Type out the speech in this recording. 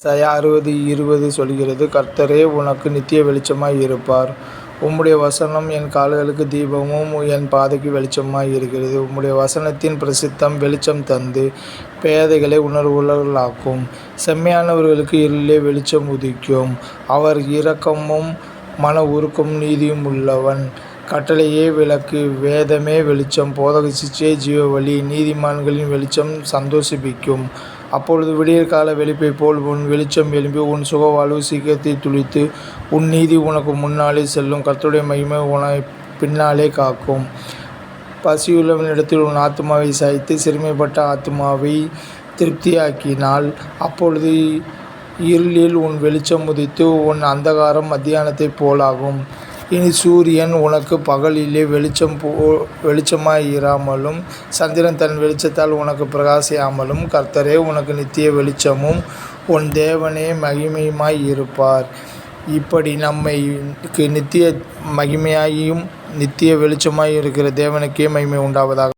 ஏசாயா 60:20 சொல்கிறது, கர்த்தரே உனக்கு நித்திய வெளிச்சமாய் இருப்பார். உம்முடைய வசனம் என் கால்களுக்கு தீபமும் என் பாதைக்கு வெளிச்சமாய் இருக்கிறது. உம்முடைய வசனத்தின் பிரசித்தம் வெளிச்சம் தந்து பேதைகளை உணர்வுள்ளவர்களாக்கும். செம்மையானவர்களுக்கு இருளிலே வெளிச்சம் உதிக்கும். அவர் இரக்கமும் மன உருக்கமும் நீதியும் உள்ளவன். கட்டளையே விளக்கு, வேதமே வெளிச்சம், போதக சிக்ஷையே ஜீவவழி. நீதிமான்களின் வெளிச்சம் சந்தோஷிப்பிக்கும். அப்பொழுது விடியற்கால வெளிச்சைப் போல் உன் வெளிச்சம் எழும்பி உன் சுகவாழ்வு சீக்கிரத்தில் துளிர்த்து உன் நீதி உனக்கு முன்னாலே செல்லும். கர்த்தருடைய மகிமை உன்னைப் பின்னாலே காக்கும். பசியுள்ளவனிடத்தில் உன் ஆத்துமாவை சாய்த்து சிறுமைப்பட்ட ஆத்துமாவை திருப்தியாக்கினாள். அப்பொழுது இருளில் உன் வெளிச்சம் உதித்து உன் அந்தகாரம் மத்தியானத்தைப் போலாகும். இனி சூரியன் உனக்கு பகலிலே வெளிச்சமாய் இராமலும் சந்திரன் தன் வெளிச்சத்தால் உனக்கு பிரகாசியாமலும் கர்த்தரே உனக்கு நித்திய வெளிச்சமும் உன் தேவனே மகிமையுமாய் இருப்பார். இப்படி நம்மைக்கு நித்திய மகிமையாயும் நித்திய வெளிச்சமாய் இருக்கிற தேவனுக்கே மகிமை உண்டாவதாக.